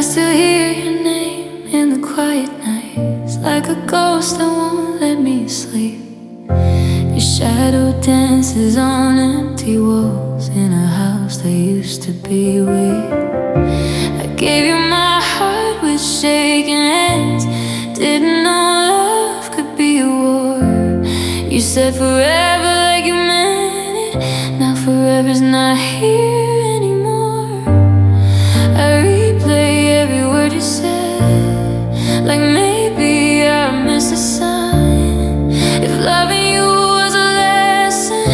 still hear your name in the quiet nights, like a ghost that won't let me sleep. Your shadow dances on empty walls in a house that used to be weak. I gave you my heart with shaking hands, didn't know love could be a war. You said forever like you meant it, now forever's not here anymore. I replay every word you said, like maybe I missed a sign. If loving you was a lesson,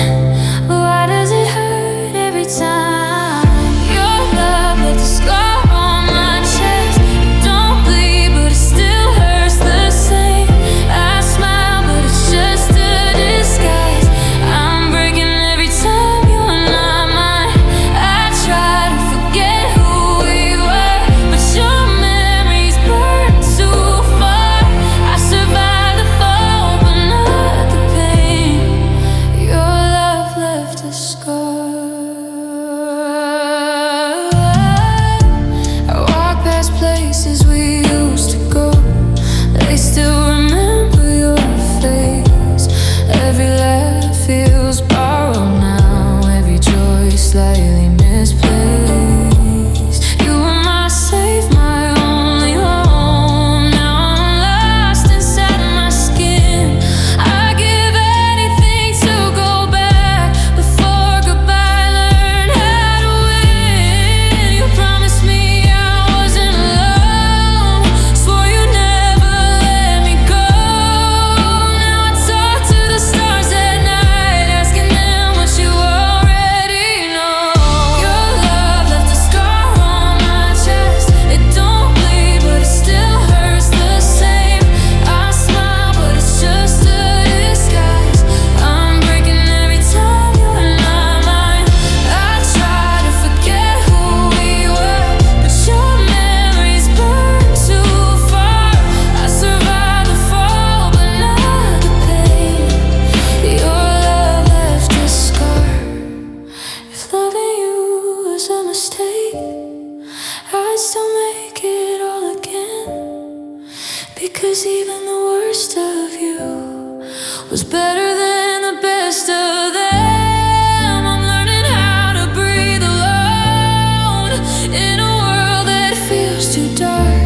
why does it hurt every time? Your love left a scar on my chest. It don't bleed, but it still hurts the same. I smile, but it's just a disguise. I'm breaking every time you're not mine. I try to forget who we were, but your memories burn too far. I survived the fall, but not the pain. Your love left a scar. I walk past places we used to go, they still remember your face. Every laugh feels borrowed now, every joy slightly misplaced. You were my safe, my only home. Now I'm lost inside my skin. I give anything to go back. Before goodbye, learn how to win. You promised me I wasn't alone, swore you'd never let me go. Now I talk to the stars at night, asking them what you already know. Your love left a scar on my chest. It don't bleed, but it still hurts the same. I smile, but it's just a disguise. I'm breaking every time you're not mine. I try to forget who we were, but your memories burn too far. I survived the fall, but not the pain. Your love left a scar. If loving you was a mistake, I'd still make it all again. Because even the worst of you was better than the best of them. I'm learning how to breathe alone in a world that feels too dark.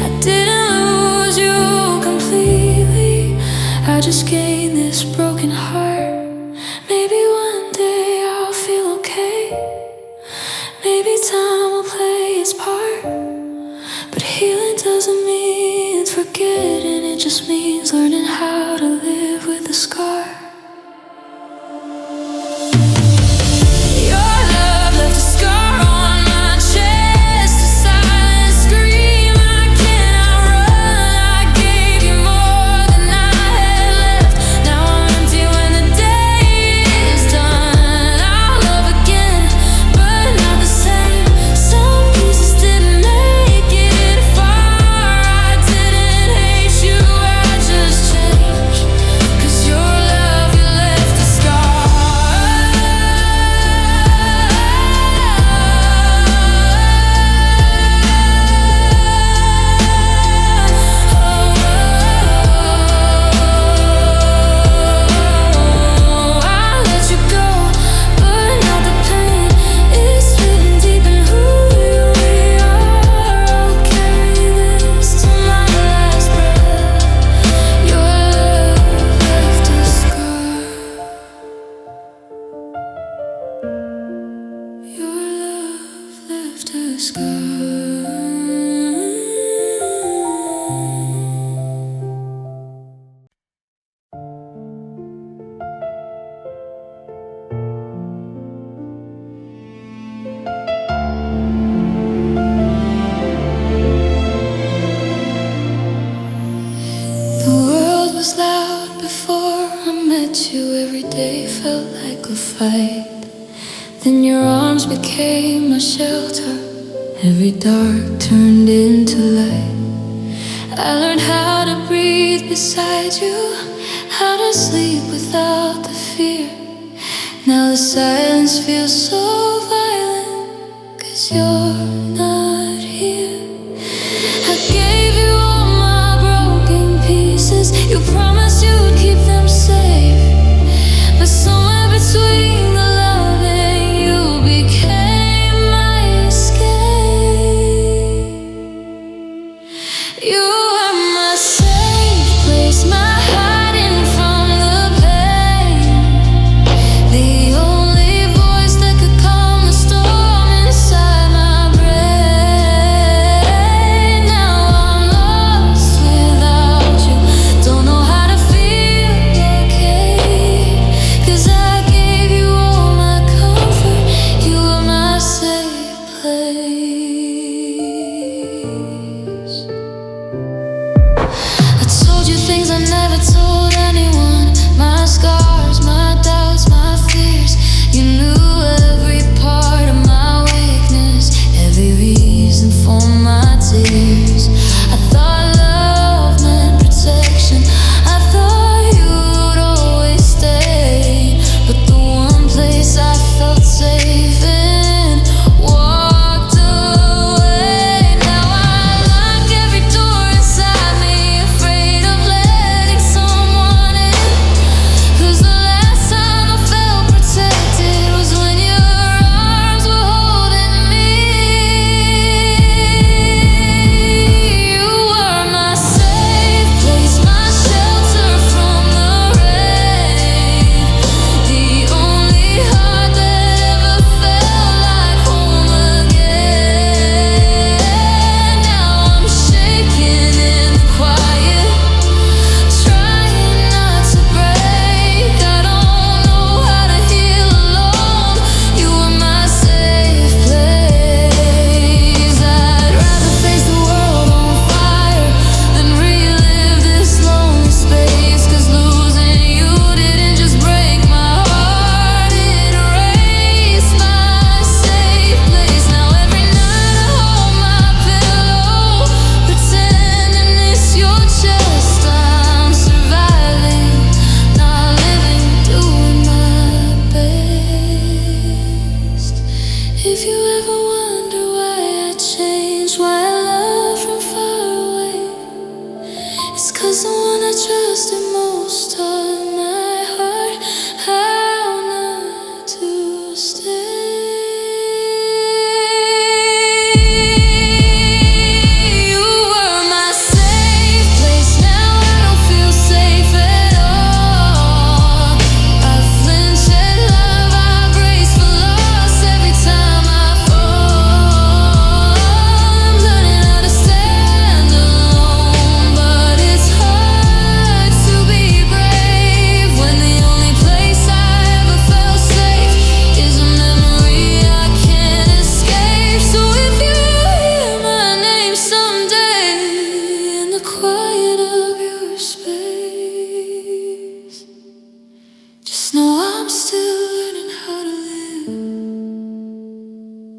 I didn't lose you completely, I just gained this broken heart. Maybe one day I'll feel okay, maybe time will play its part. But healing doesn't mean forgetting, it just means learning how to live with the scar. Your love left a scar on my chest, a silent scream I cannot run. I gave you more than I had left. Now I'm empty when the day is done. I'll love again, but not the same. Some pieces didn't make it far. I didn't hate you, I just changed. 'Cause your love, you left a scar. I let you go, but not the pain. It's written deep in who we are. I'll carry this to my last breath. Your love left a scar. Your love left a scar. The world was loud before I met you. Every day felt like a fight. Then your arms became my shelter. Every dark turned into light. I learned how to breathe beside you, how to sleep without the fear. Now the silence feels so violent, 'cause you're not here. tears. I thought love meant protection. I thought you'd always stay, but the one place I felt safe in walked away. Now I lock every door inside me, afraid of letting someone in. 'Cause the last time I felt protected was when your arms were holding me. You were my safe place, my shelter from the rain, the only heart that ever felt like home again. Now I'm shaking in the quiet, trying not to break. I don't know how to heal alone. You were my safe place. I'd rather face the world on fire than relive this lonely space. 'Cause losing you didn't just break my heart, it erased my safe place. Now every night I hold my pillow, pretending it's your chest. I'm surviving, not living, doing my best. If you ever wonder why I changed, why I love from far away, it's 'cause the one I trusted most taught my heart how not to stay. You were my safe place, now I don't feel safe at all. I flinch at love, I brace for loss every time I fall. I'm learning how to stand alone, but it's hard to be brave when the only place I ever felt safe is a memory I can't escape. So if you hear my name someday in the quiet of your space, just know I'm still learning how to live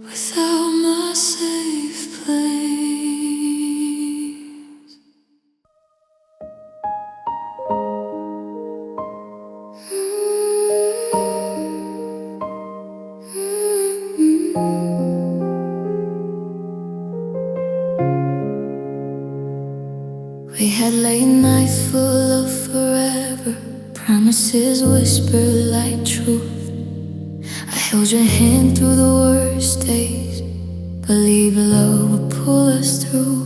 without my safe place. We had late nights full of forever, promises whispered like truth. I held your hand through the worst days, believe love would pull us through.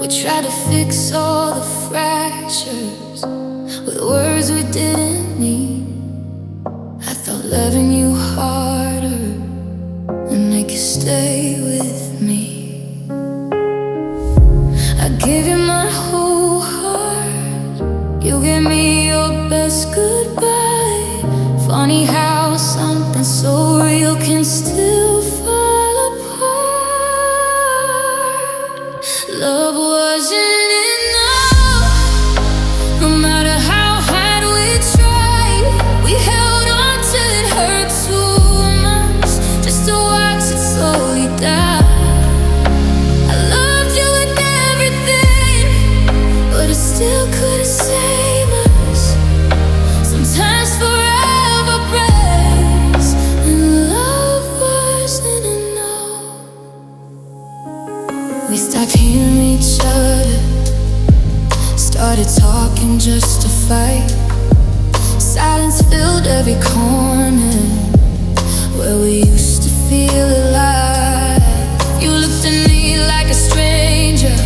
We tried to fix all the fractures with words we didn't need. I thought loving you harder would make you stay with me. I gave you my whole heart, you gave me your best goodbye. Funny how something so real can still fall apart. Love wasn't enough, no matter how hard we tried. We held on till it hurt too much, just to watch it slowly die. I loved you with everything, but it still couldn't save us. Sometimes forever breaks, and love wasn't enough. We stopped hearing each other, started talking just to fight. Silence filled every corner where we used to feel alive. You looked at me like a stranger,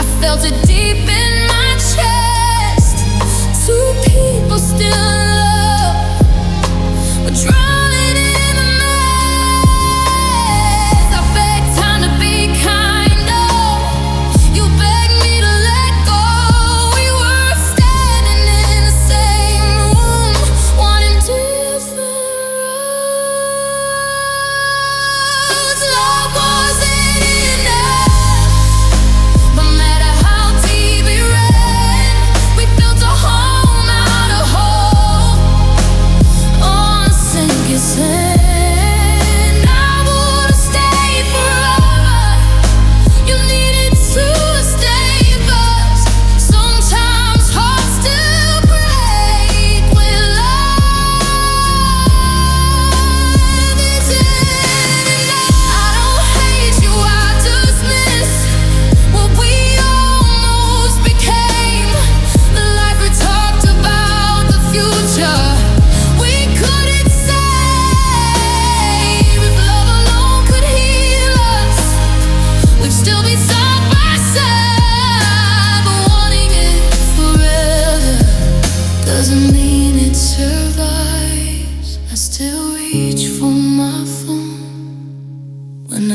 I felt it deep in my chest. Two people still in love, but drowning in the mess. I begged time to be kinder, you begged me to let go. We were standing in the same room, wanting different roads.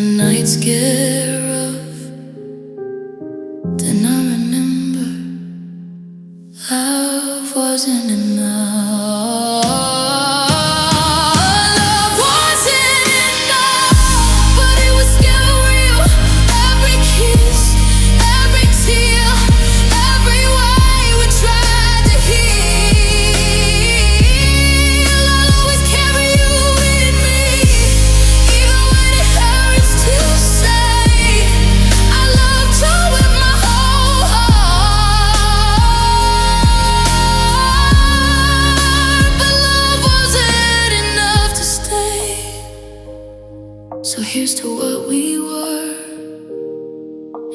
the nights get rough, then I remember love wasn't enough. Love wasn't enough, but it was still real. Every kiss, every tear, every way we tried to heal. I'll always carry you in me, even when it hurts to say I loved you with my whole heart. But love wasn't enough to stay. So here's to what we were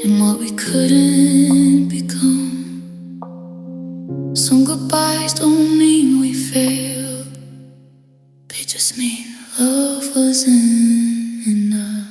and what we couldn't become. Some goodbyes don't mean we failed, they just mean love wasn't enough.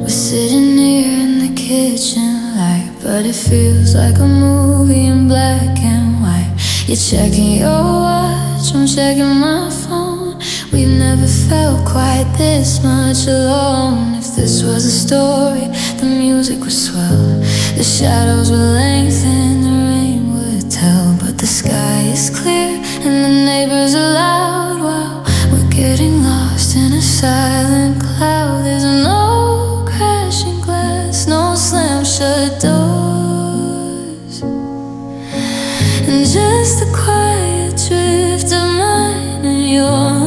We're sitting here in the kitchen light, but it feels like a movie in black and white. You're checking your watch, I'm checking my phone. We've never felt quite this much alone. If this was a story, the music would swell, the shadows would lengthen, the rain would tell. But the sky is clear and the neighbors are loud. Wow, we're getting lost in a silent cloud. There's no crashing glass, no slam shut doors, and just the quiet drift of mine and yours.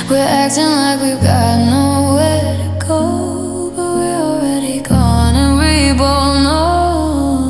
We're acting like we've got nowhere to go, but we're already gone and we both know.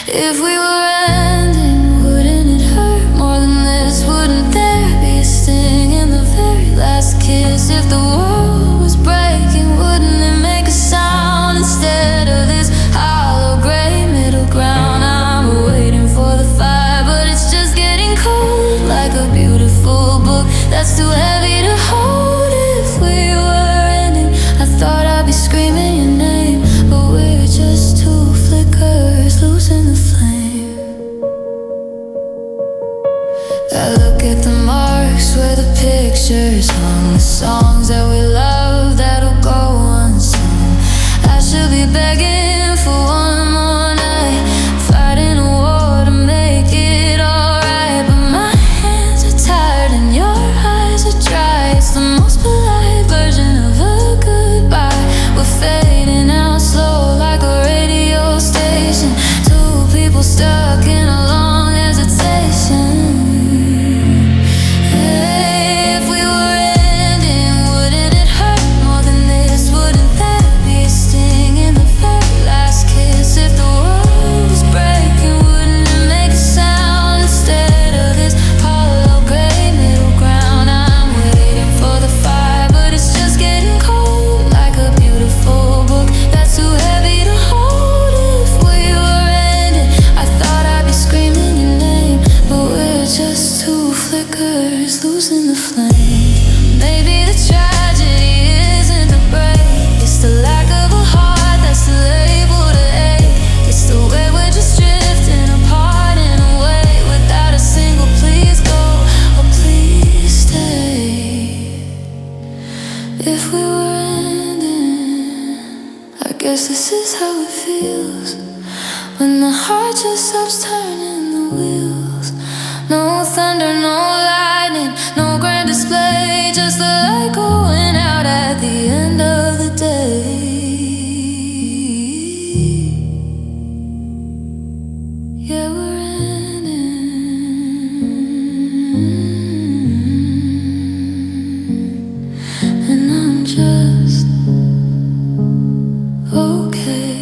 If we were ending, wouldn't it hurt more than this? Wouldn't there be a sting in the very last kiss? If the world was breaking, wouldn't it make a sound instead of this hollow gray middle ground? I'm waiting for the fire, but it's just getting cold, like a beautiful book that's too heavy to hold. If we were ending, I thought I'd be screaming your name, but we're just two flickers losing the flame. I look at the marks where the pictures hung, the songs that we love that'll go unsung. I should be begging for one more night, fighting a war to make it alright. But my hands are tired and your eyes are dry. It's the most polite version of a goodbye. We're fading out slow like a radio station, two people stuck in a long hesitation. Hey, if we were ending, wouldn't it hurt more than this? Wouldn't there be a sting in the very last kiss? If the world was breaking, wouldn't it make a sound instead of this hollow gray middle ground? I'm waiting for the fire, but it's just getting cold, like a beautiful book that's too heavy to hold. If we were ending, I thought I'd be screaming your name, but we're just two flickers losing the flame. Maybe the tragedy isn't the break, it's the lack of a heart that's the label to ache. It's the way we're just drifting apart in a way, without a single please go or please stay. If we were ending, I guess this is how it feels, when the heart just stops turning the wheels. No thunder, no lightning, no grand display, just the light going out at the end of the day. Yeah, we're ending, and I'm just okay.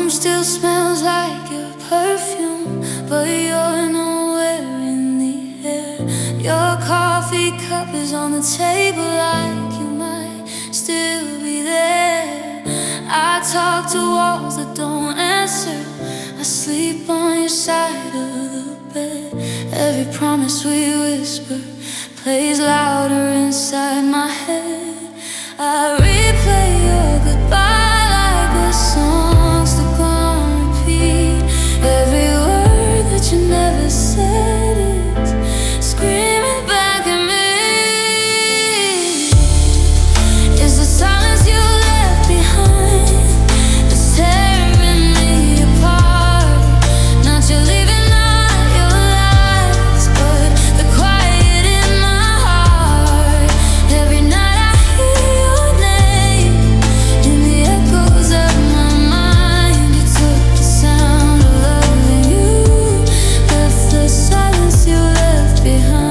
Still smells like your perfume, but you're nowhere in the air. Your coffee cup is on the table, like you might still be there. I talk to walls that don't answer. I sleep on your side of the bed. Every promise we whisper plays louder inside my head. I replay your goodbye like a song stuck on repeat. Every word that you never said is screaming back at me. Is the silence you left behind that's tearing me apart? Not you leaving, not your lies, but the quiet in my heart. Every night I hear your name in the echoes of my mind. You took the sound of loving you, left the silence you left behind.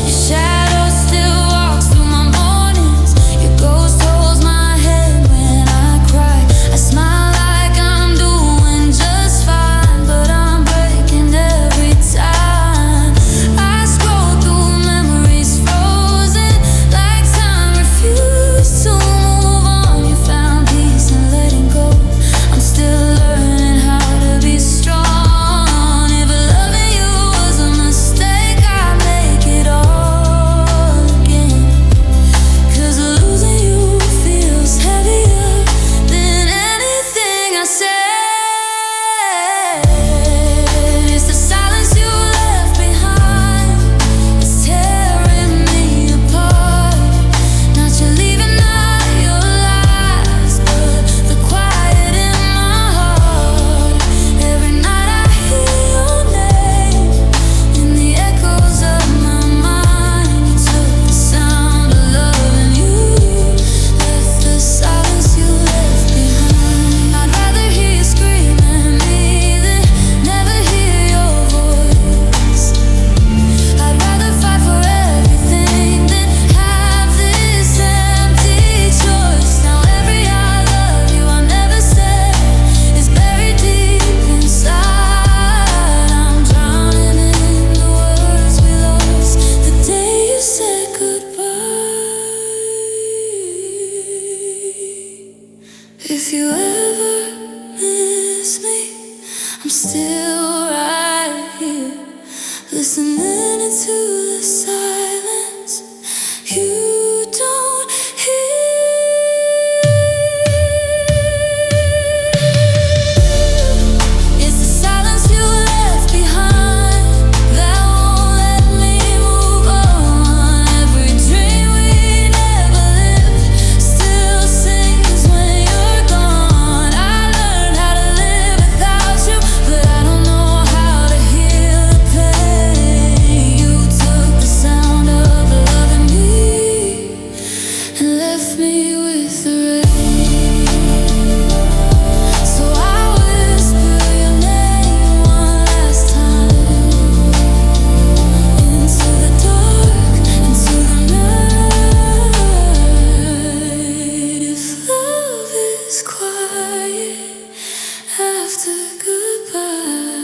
Your shadow still walks through my mornings. Your ghost holds my head when I cry. I smile like I'm doing just fine, but I'm breaking every time. I scroll through memories frozen, like time refused to move on. You found peace in letting go. I'm still learning how to be strong. If loving you was a mistake, I'd make it all again. 'Cause losing you feels heavier than anything I said. It's the silence you left behind, it's tearing me apart. Not you leaving, not your lies, but the quiet in my heart. Every night I hear your name in the echoes of my mind. You took the sound of loving you, left the silence you left behind. I'd rather hear you scream at me than never hear your voice. I'd rather fight for everything than have this empty choice. Now every I love you I never said is buried deep inside. I'm drowning in the words we lost the day you said goodbye. If you ever miss me, I'm still right here, listening into the silence you don't hear. It's the silence you left behind that won't let me move on. Every dream we never lived still sings when you're gone. I learned how to live without you, but I don't know how to heal the pain. You took the sound of loving me and left me with the rain. So I whisper your name one last time into the dark, into the night. If love is quiet after goodbye,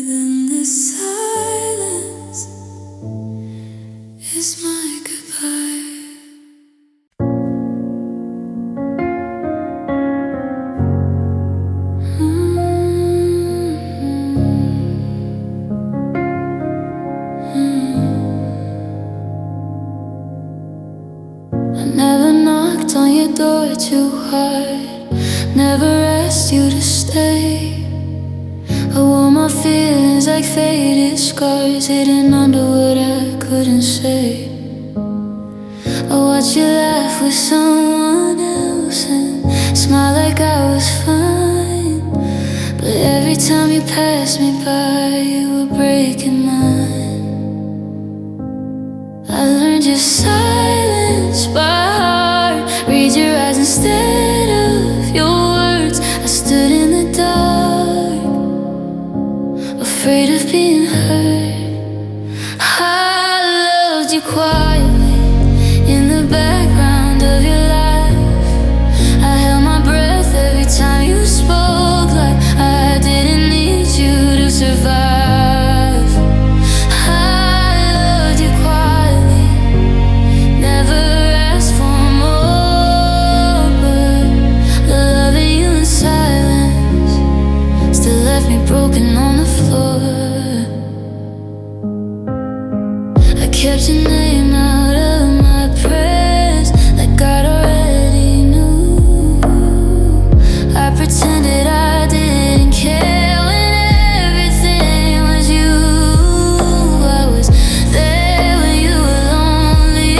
then this silence is my goodbye. I never knocked on your door too hard, never asked you to stay. I wore my feelings like faded scars, hidden under what I couldn't say. I watched you laugh with someone else and smile like I was fine. But every time you passed me by, you were breaking mine. I learned your silence by heart, read your eyes instead of your words. I stood in the dark, afraid of being hurt. I loved you quietly in the background of your life. I held my breath every time you spoke, like I did me broken on the floor. I kept your name out of my prayers, like God already knew. I pretended I didn't care when everything was you. I was there when you were lonely,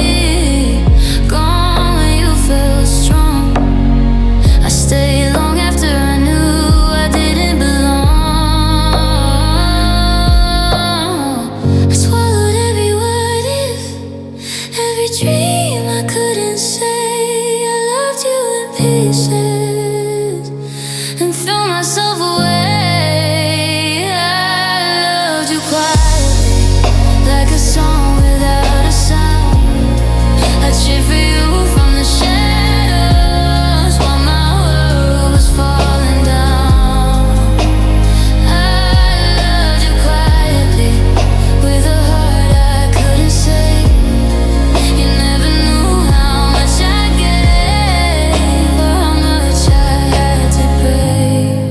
gone when you felt strong. I stayed long after I knew I didn't belong. I swallowed every what if, every dream I couldn't say. I loved you in pieces and threw myself away. I loved you quietly, like a song without a sound. I cheered for you from the shadows while my world was falling down. I loved you quietly, with a heart I couldn't say. You never knew how much I gave, or how much I had to break.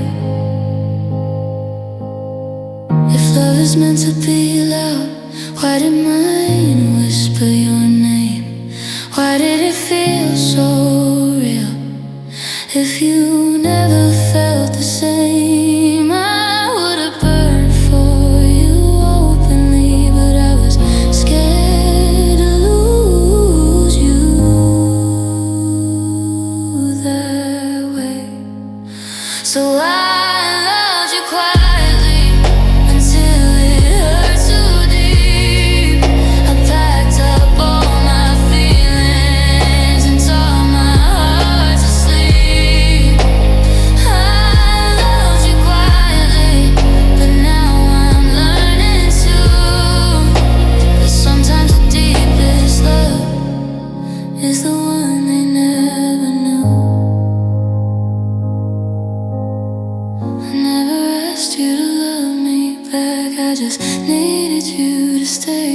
If love is meant to be loud, why did mine whisper your name? Why did it feel so real? If you never felt the same, I would have burned for you openly, but I was scared to lose you that way. So I loved you quietly until it hurt too deep. I packed up all my feelings and taught my heart to sleep. I loved you quietly, but now I'm learning to, that sometimes the deepest love is the one they never knew. I never asked you to love me back, I just needed you to stay.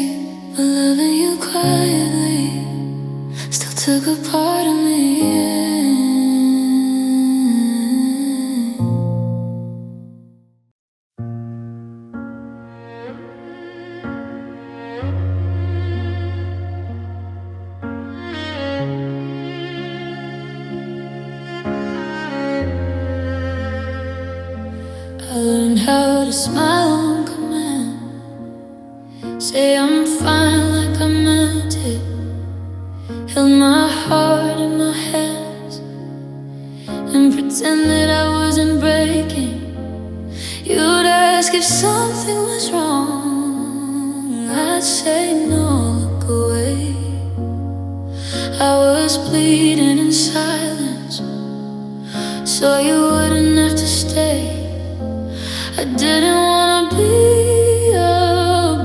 But loving you quietly still took a part of me. I learned how to smile on command, say I'm fine like I meant it. Held my heart in my hands and pretend that I wasn't breaking. You'd ask if something was wrong, I'd say no, look away. I was bleeding in silence, so you wouldn't have to stay. I didn't wanna be a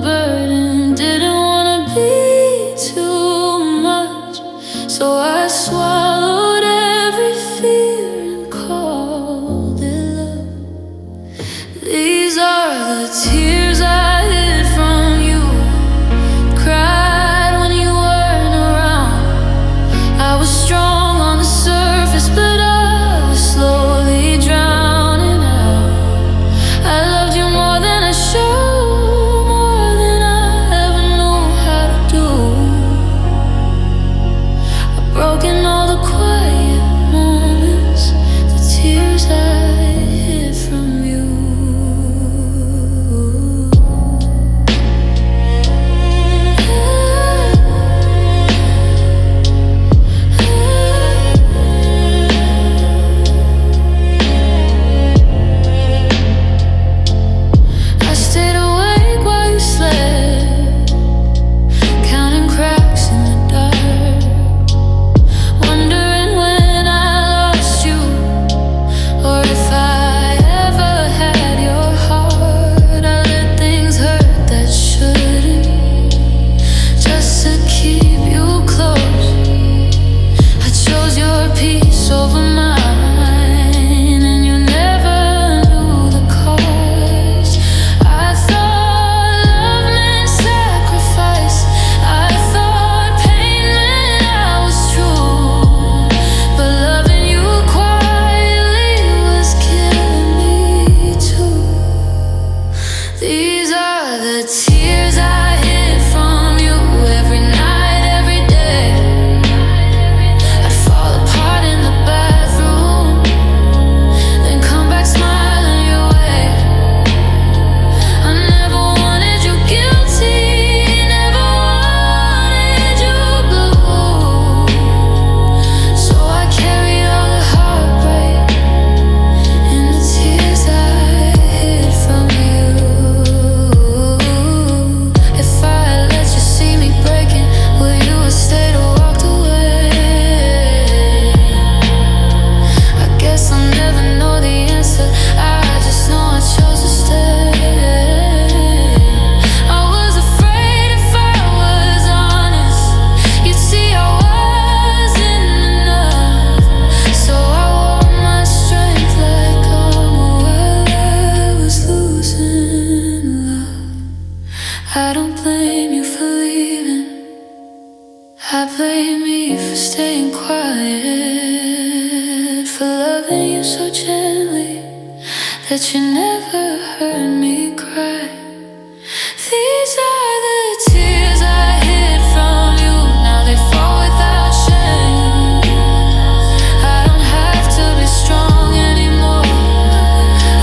burden, didn't wanna be too much, so I swallowed every fear and called it love. These are the tears I hid from you, cried when you weren't around. I was strong on the surface, but I was slowly drowning out. you never heard me cry. These are the tears I hid from you. Now they fall without shame. I don't have to be strong anymore.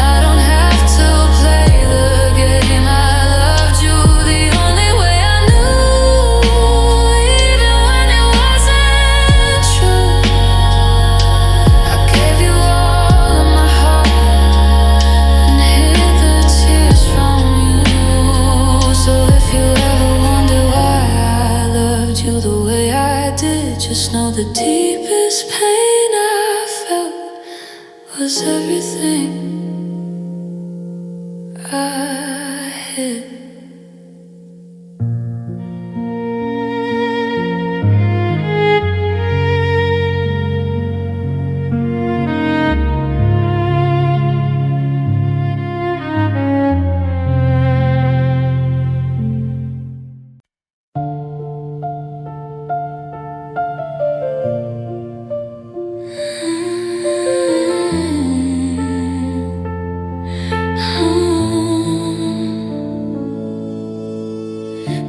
I don't have to play the game. I loved you the only way I knew, even when it wasn't true. I gave you all of my heart and hid the tears from you. So if you ever wonder why I loved you the way I did, just know the deepest pain I felt was everything I hid.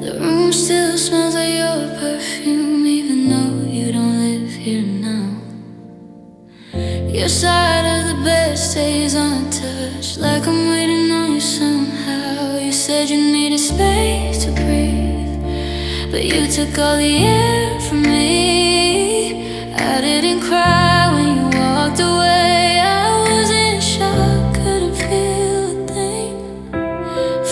The room still smells like your perfume, even though you don't live here now. Your side of the bed stays untouched, like I'm waiting on you somehow. You said you needed space to breathe, but you took all the air from me. I didn't cry when you walked away. I was in shock, couldn't feel a thing.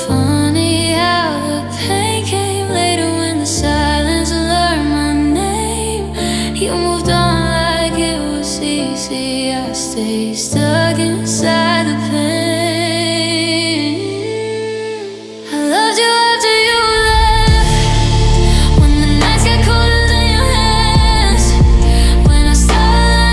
Funny how the pain came later when the silence learned my name. You moved on like it was easy. I stayed stuck inside the pain. I loved you after you left, when the nights got colder than your hands, when I started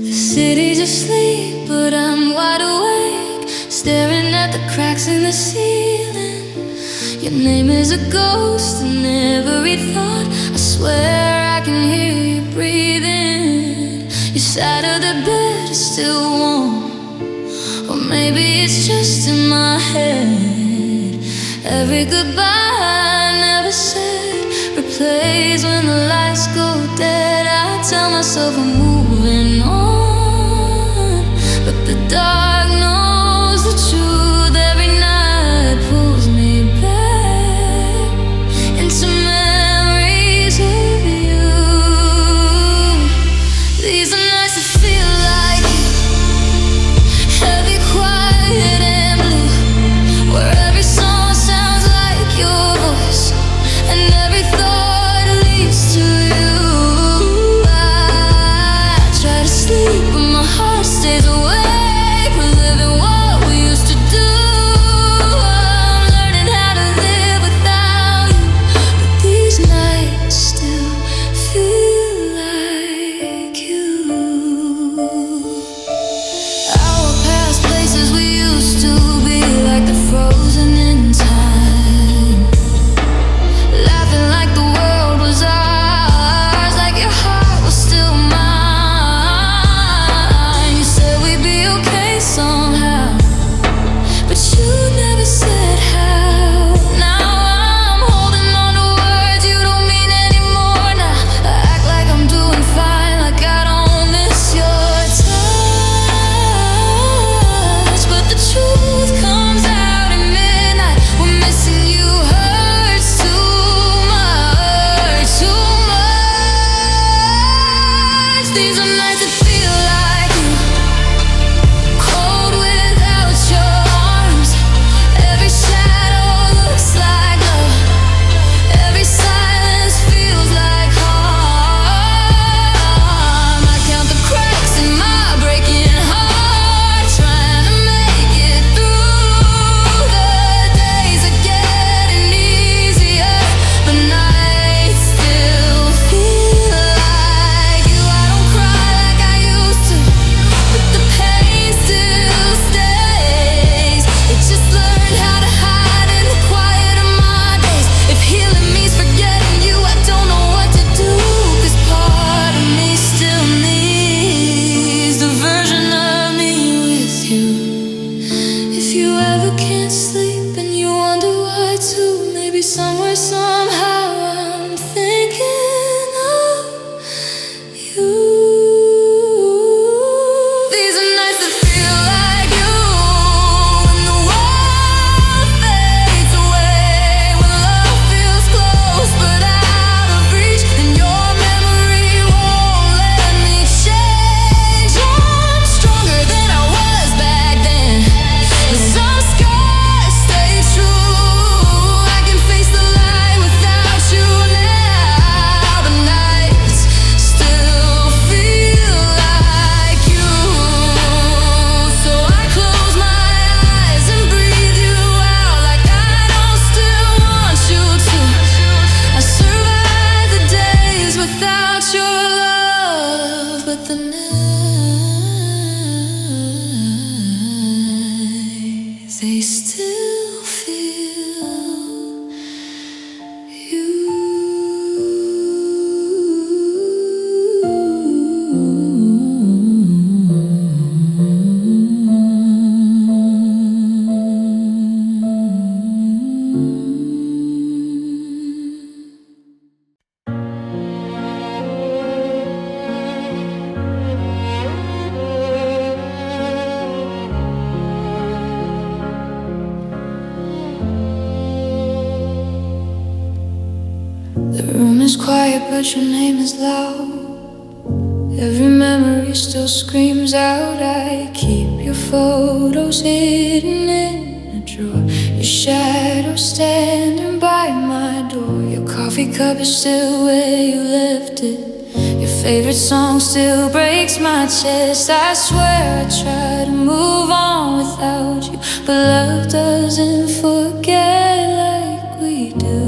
The city's asleep, but I'm wide awake, staring at the cracks in the ceiling. Your name is a ghost in every thought. I swear I can hear you breathing. Your side of the bed is still warm, or maybe it's just in my head. Every goodbye I never said replays when the lights go dead. I tell myself I'm moving on, but the dark knows the truth. Every night pulls me back into memories of you. These are nights that feel like you, heavy, quiet and blue, where every song sounds like your voice and every thought leads to you. I try to sleep, but my heart stays awake, reliving what we used to do. I'm learning how to live without you, but these nights still feel like you. I walk past places we used to be, like they're frozen in time, laughing like the world was ours, like your heart was still mine. You said we'd be okay somehow, but you never said how. Now I'm holding on to words you don't mean anymore. Now I act like I'm doing fine, like I don't miss your touch, but the truth comes out at midnight when missing you hurts too much, too much. These are nights that feel like you, cold without your arms. Every shadow looks like love, every silence feels like harm. I count the cracks in my breaking heart, trying to make it through. The days are getting easier, but nights still feel like you. I don't cry like I used to, but the pain still stays. It just learned how to hide in the quiet of my days. If healing means forgetting you, I don't know what to do, 'cause part of me still needs the version of me with you. If you ever can't sleep and you wonder why too, maybe somewhere, somehow I'm thinking of you. These are nights that feel like you, when the world fades away, when love feels close but out of reach, and your memory won't let me change. I'm stronger than I was back then, but some scars stay true. I can face the light without you now. The nights still feel like you, so I close my eyes and breathe you out like I don't still want you to. I survive the days without your love, but the nights, they still feel The room is quiet, but your name is loud. Every memory still screams out. I keep your photos hidden in a drawer, your shadow standing by my door. Your coffee cup is still where you left it. Your favorite song still breaks my chest. I swear I try to move on without you, but love doesn't forget like we do.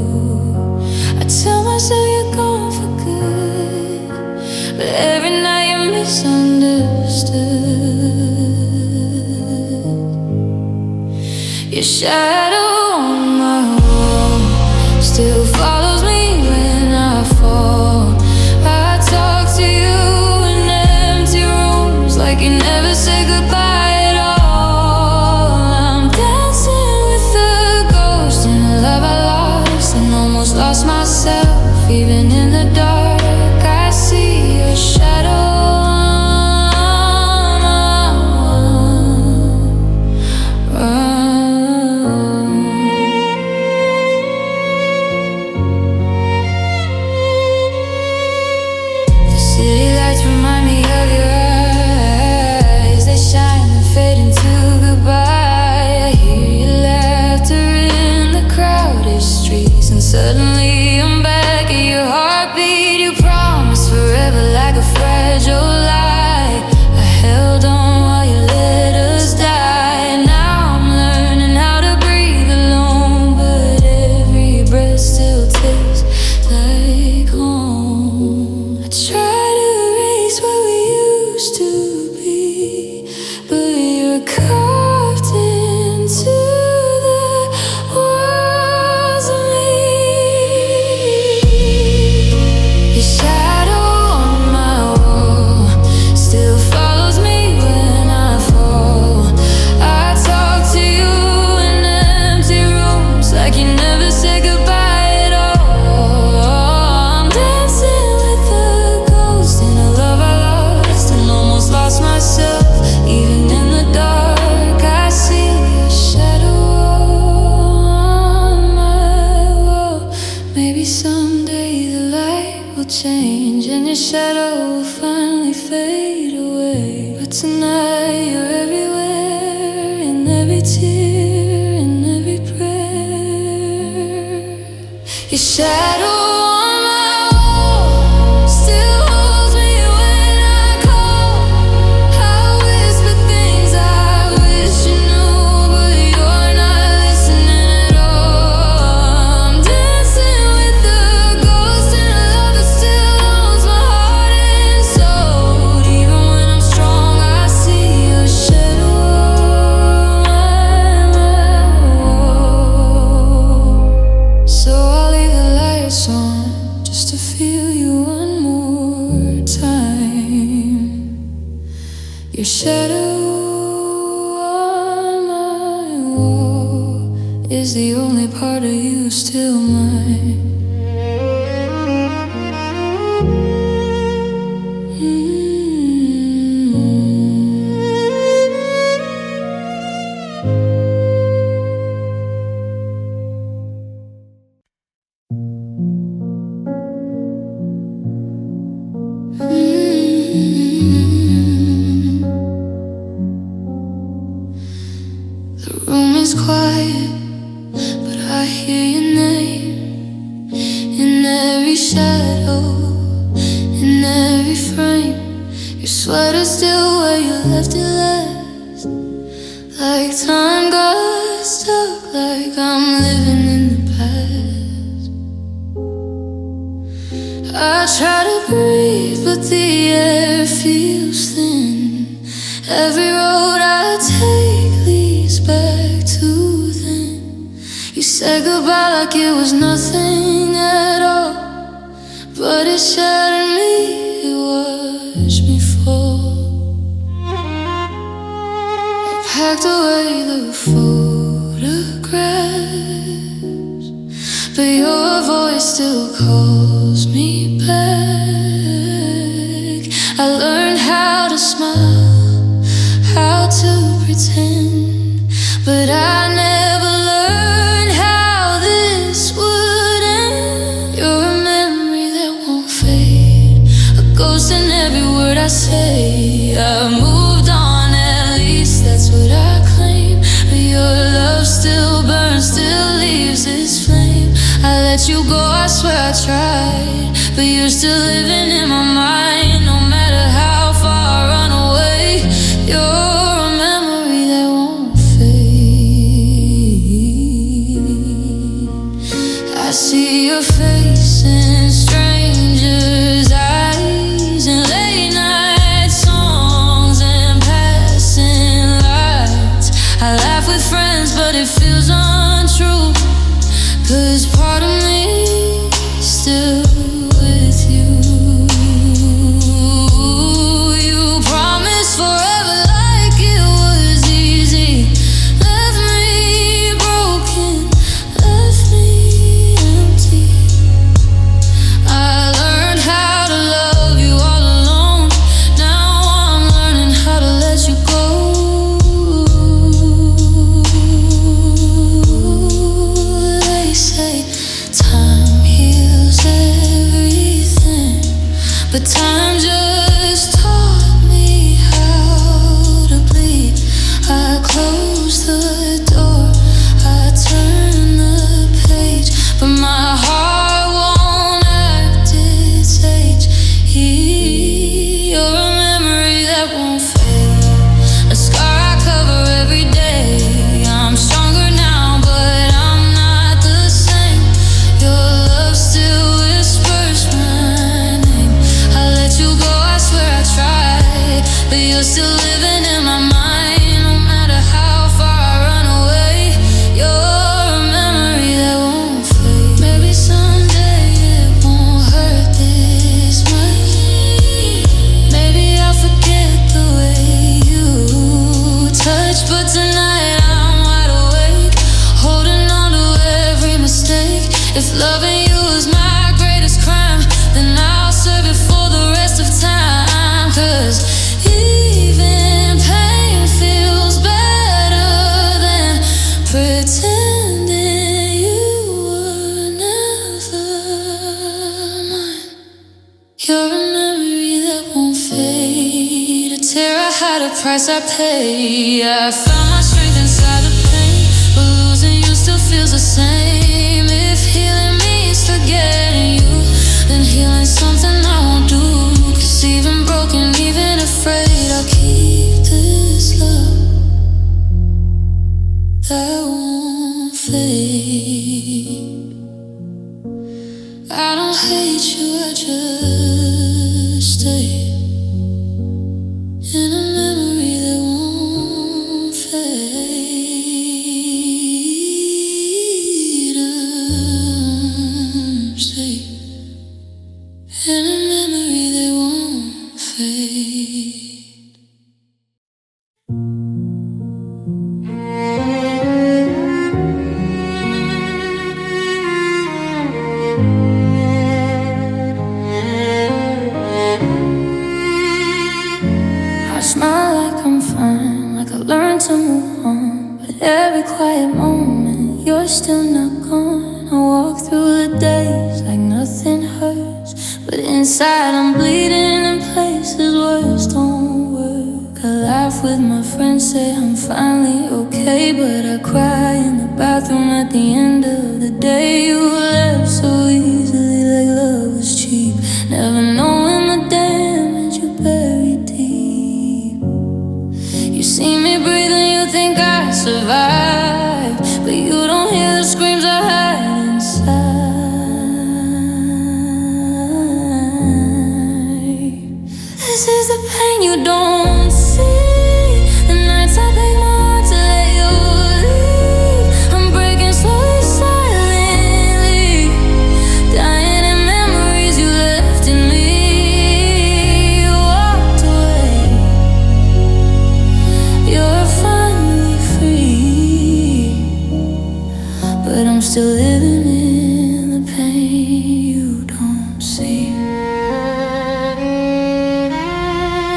I tell myself you're gone for good, shadow on my wall still follows me when I fall. I talk to you in empty rooms like you never said goodbye at all. I'm dancing with the ghost in a love I lost and almost lost myself. Even in the dark, I see your shadow. Suddenly I'm back at your heartbeat. You promised forever like a fragile lie. I held on while you let us die. Now I'm learning how to breathe alone, but every breath still tastes like home. I try to erase what we used to be, but you're carved into the walls of me. Change and your shadow will finally fade away. But tonight you're everywhere, in every tear, in every prayer. Your shadow on my wall still holds me when I call. I whisper things I wish you knew, but you're not listening at all. I'm dancing with the ghost in a love that still owns my heart and soul. Even when I'm strong, I see your shadow on my wall. So I'll leave the lights on just to feel you one more time. Your shadow on my wall is the only part of you still mine. The room is quiet, but I hear your name in every shadow, in every frame. Your sweater's still where you left it last. Like time got stuck, like I'm living in the past. I try to breathe, but the air feels thin. Every road I take leads back to then. You said goodbye like it was nothing at all, but it shattered me, it watched me fall. I packed away the photographs, but your voice still calls me back. I learned how to smile, how to pretend, but I never learned how this would end. You're a memory that won't fade, a ghost in every word I say. I've moved on, at least that's what I claim, but your love still burns, still leaves its flame. I let you go, I swear I tried, but you're still living in my mind. No matter how far I run away, you're a memory that won't fade. I see your face in strangers' eyes, and late night songs and passing lights. I laugh with friends, but it feels but time just taught me how to bleed. I closed the door, I turned the page, but my heart won't act its age. You're a memory that won't fade, a scar I cover every day. I'm stronger now, but I'm not the same. Your love still whispers my name. I let you go, I swear I tried, but you're still living in my mind. No matter how far I run away, you're a memory that won't fade. Maybe someday it won't hurt this much. Maybe I'll forget the way you touch, but tonight I'm wide awake, holding on to every mistake. If loving you is my greatest crime, then I'll serve it for the rest of time. 'Cause even pain feels better than pretending you were never mine. You're a memory that won't fade, a tear I had, a price I pay. I found my strength inside the pain, but losing you still feels the same. If healing means forgetting you, then healing's something I won't do. 'Cause even broken, even afraid, I'll keep this love that won't fade. I don't hate you, I just stay in a memory that won't fade. Stay in a memory that won't fade. I smile like I'm fine, like I learned to move on, but every quiet moment you're still not gone. I walk through the days like nothing hurts, but inside I'm bleeding in places words don't work. I laugh with my friends, say I'm finally okay, but I cry in the bathroom at the end of the day. You left so easily, like love was cheap, never knowing the damage you buried deep. You see me breathing, you think I survived, but you don't hear the screams I had inside. This is the pain you don't see, the nights I break my heart to let you leave. I'm breaking slowly, silently, dying in memories you left in me. You walked away, you're finally free, but I'm still living in the pain you don't see.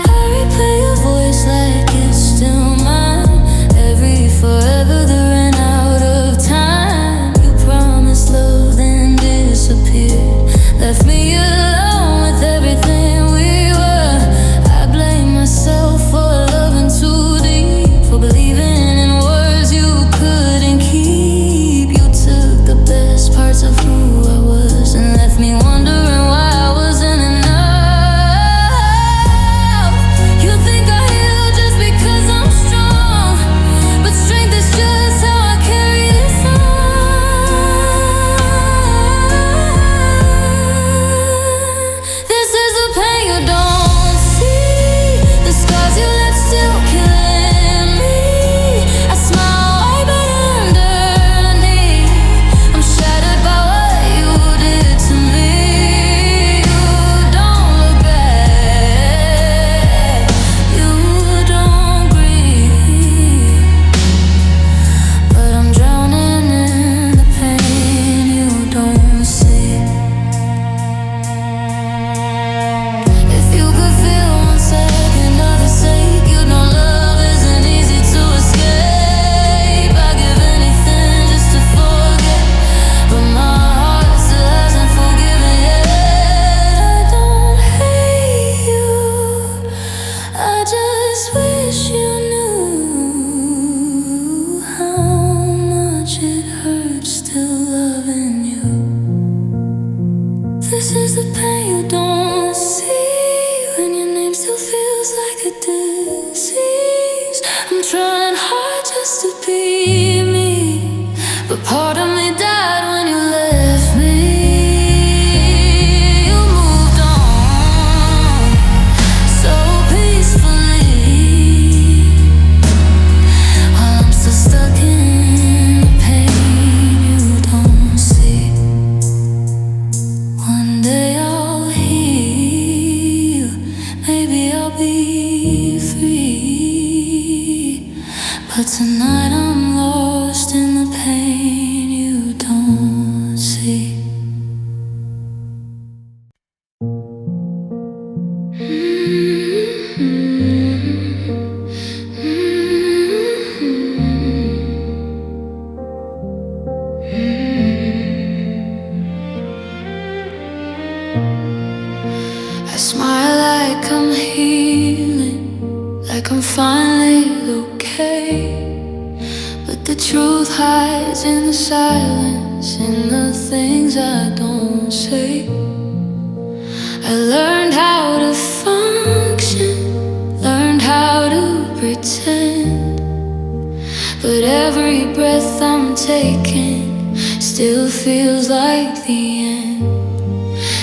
I replay your I'll be free. But tonight I'm lost in the pain you don't see. I smile like I'm healing, like I'm finally okay. But the truth hides in the silence, in the things I don't say. I learned how to function, learned how to pretend. But every breath I'm taking still feels like the end.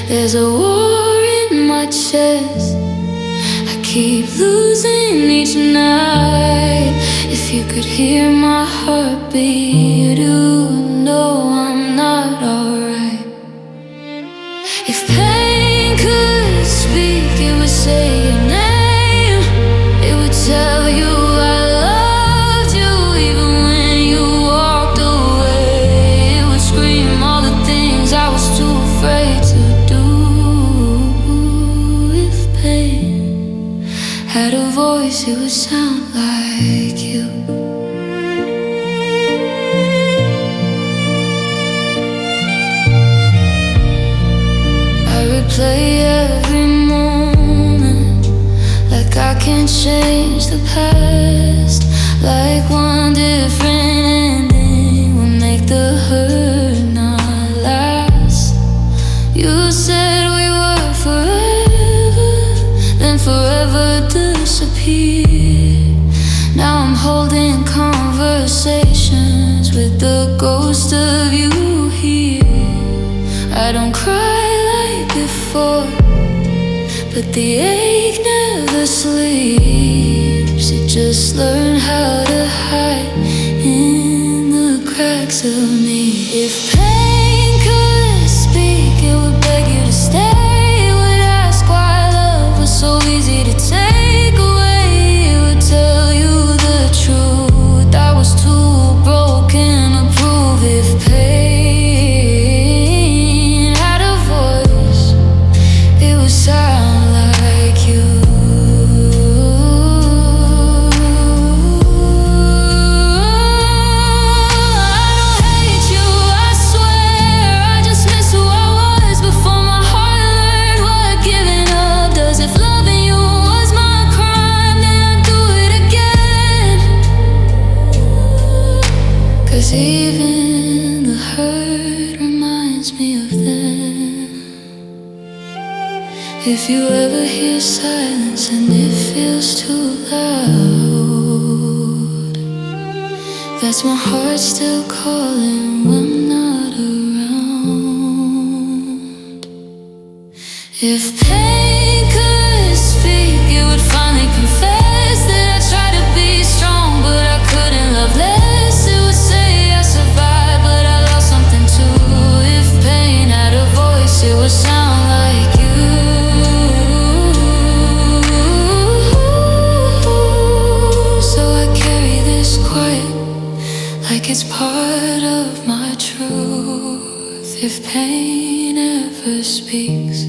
There's a war in my chest, I keep losing each night. If you could hear my heartbeat, you would know I'm not alright. If pain could speak, it would say your name. It would tell you I loved you even when you walked away. It would scream all the things I was too afraid to do. If pain had a voice, it would sound like you. Play every moment like I can't change the past. Like one different ending will make the hurt not last. You said we were forever, then forever disappeared. Now I'm holding conversations with the ghost of you here. I don't cry before, but the ache never sleeps. It just learned how to hide in the cracks of me. If pain could speak, it would beg you to stay. It would ask why love was so easy to take away. It would tell you the truth, I was too broken to prove. If pain had a voice, it would sound like you. I don't hate you, I swear. I just miss who I was before my heart learned what giving up does. If loving you was my crime, then I'd do it again. 'Cause even the hurt reminds me of them. If you ever hear silence and it feels too loud, that's my heart still calling when I'm not around. If pain could speak, it would finally confess that I tried to be strong, but I couldn't love less. It would say I survived, but I lost something too. If pain had a voice, it would sound like you. Like it's part of my truth. If pain ever speaks,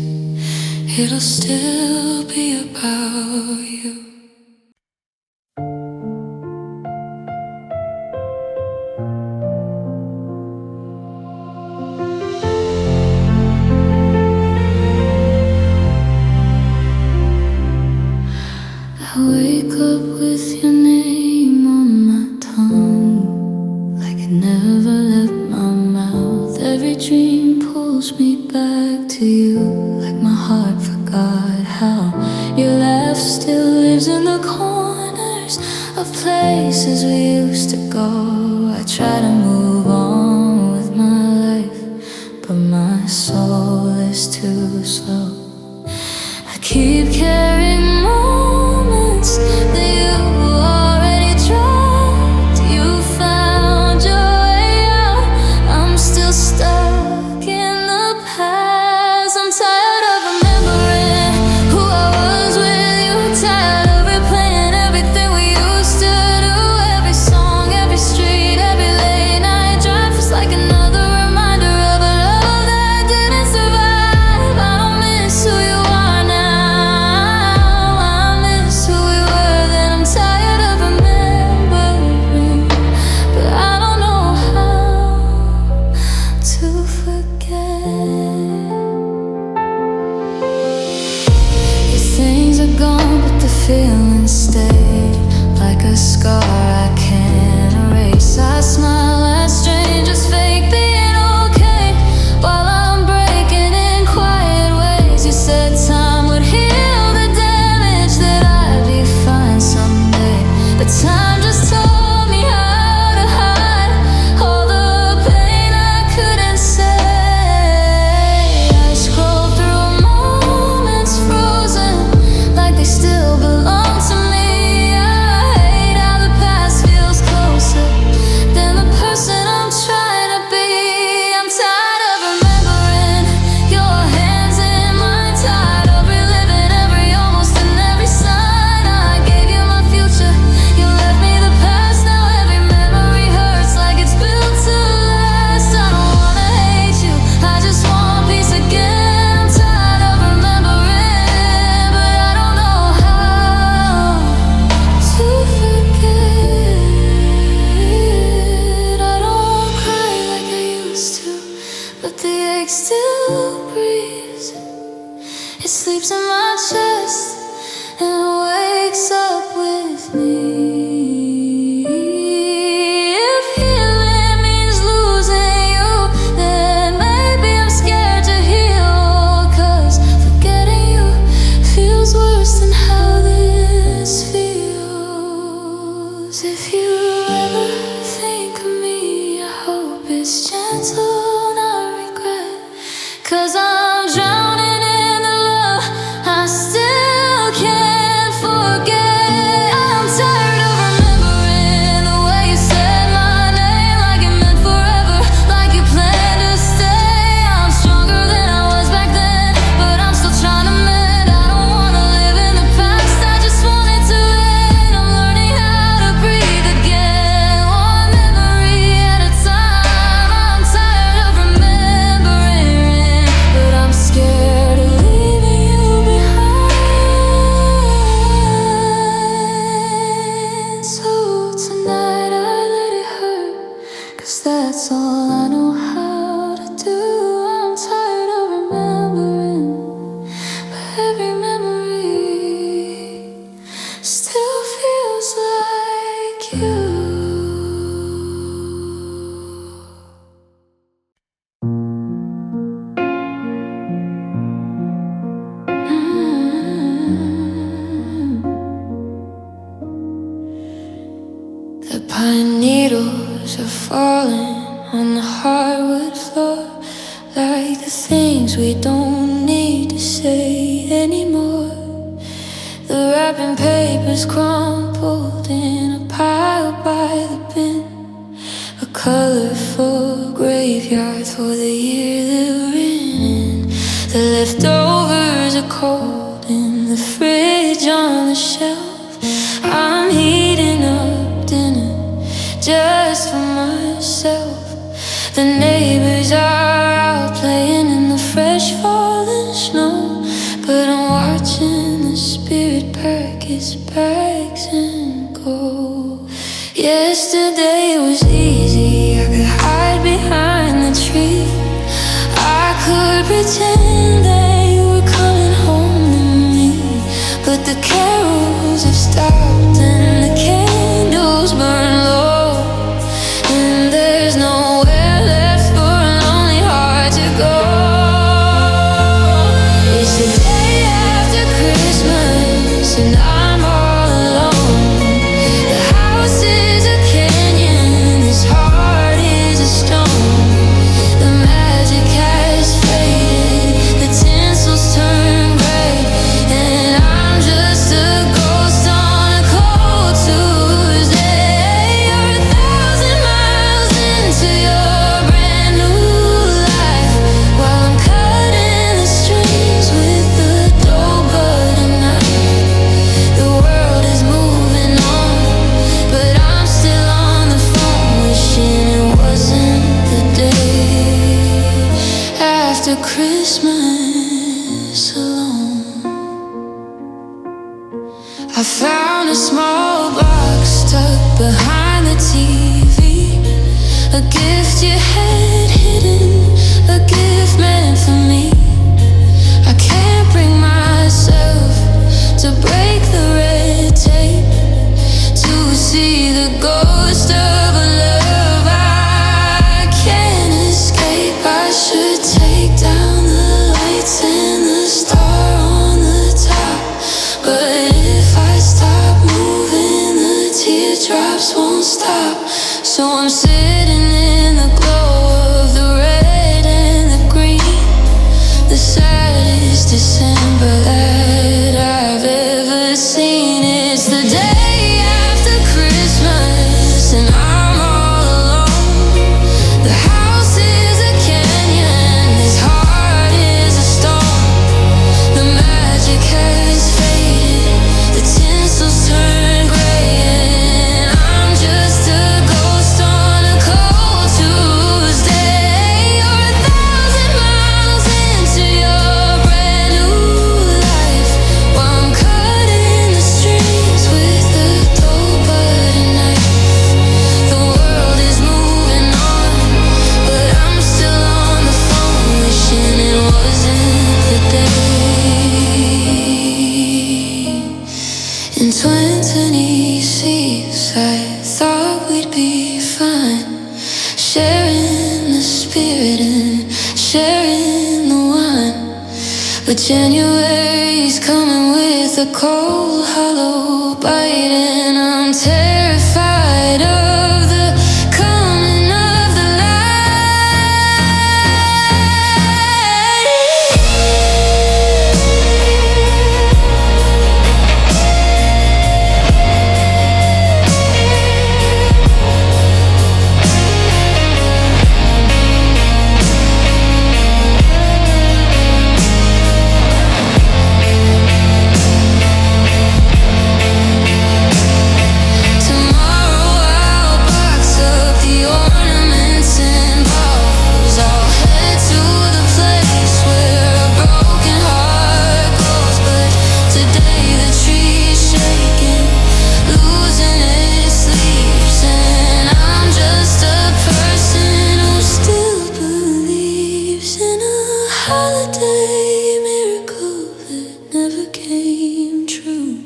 it'll still be about you. I wake up with your name on my tongue, like it never left my mouth. Every dream pulls me back to you, like my heart forgot how your laugh still lives in the corners of places we used to go. I try to move on with my life, but my soul is too slow. I keep carrying moments that you already dropped. You found your way out, I'm still stuck in the past. I'm tired of remembering who I was with you. things are gone, but the feelings stay like a scar I can't erase. I smile at strangers, fake being okay, while I'm breaking in quiet ways. You said time would heal the damage, that I'd be fine someday, but time just told me how to hide all the pain I couldn't say. I scroll through moments frozen like they still belong to me. I hate how the past feels closer than the person I'm trying to be. I'm tired of remembering your hands in mine, tired of reliving every almost and every sign. I gave you my future, you left me the past. Now every memory hurts like it's built to last. I don't wanna hate you, I just want peace again. I'm tired of remembering, but I don't know how to forget. I don't cry like I used to, but the ache still breathes. It sleeps in my chest and wakes up with me. If healing means losing you, then maybe I'm scared to heal, 'cause forgetting you feels worse than how this feels. If you ever think of me, I hope it's gentle, not regret, 'cause I'm drowning in the love I still can't forget. I'm tired of remembering the way you said my name, like it meant forever, like you planned to stay. I'm stronger than I was back then, but I'm still trying to mend. I don't wanna live in the past, I just want it to end. I'm learning how to breathe again, one memory at a time. I'm tired of remembering, but I'm scared of leaving you behind. So tonight I let it hurt, 'cause that's all I know how to do. I'm tired of remembering, but every memory still feels like you. The pine needles are falling on the hardwood floor, like the things we don't need to say anymore. The wrapping paper's crumpled in a pile by the bin, a colorful graveyard for the year that we're in. The leftovers are cold in the fridge on the shelf. I'm heating up dinner just for myself. The neighbors are out playing in the fresh falling snow, but I'm watching the spirit pack its bags and go. Yesterday was easy, I could hide behind the tree. I could pretend that you were coming home to me, but the carols have stopped and the candles burn low, and there's nowhere left for a lonely heart to go. It's the day after Christmas and I'm all alone. The house is a canyon, this heart is a stone. The magic has faded, the tinsel's turned gray, and I'm just a ghost on a cold Tuesday. You're 1,000 miles into your brand new life, while I'm cutting the strings with the dull butter knife. The world is moving on, but I'm still on the phone, wishing it wasn't the day after Christmas alone. I found a small box tucked behind the TV, a gift you had hidden, a gift meant for me. I can't bring myself raindrops won't stop. So I'm sitting in the glow of the red and the green, the saddest December that I've ever seen. It's the day after Christmas and I'm all alone. The house is a canyon, his heart is a stone. The magic has faded, the tinsel's turned gray, and I'm just a ghost on a cold Tuesday. You're 1,000 miles into your brand new life, while I'm cutting the strings with a dull butter knife. The world is moving on, but I'm still on the phone, wishing it wasn't the day. In 2026, I thought we'd be fine, sharing the spirit and sharing the wine. But January's coming with a cold, hollow bite, and I'm terrified of the coming of the Tomorrow I'll box up the ornaments and balls. I'll head to the place where a broken heart goes. But today the tree's shaking, losing its leaves, and I'm just a person who still believes in a holiday miracle that never came true.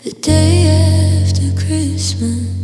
The day after Christmas.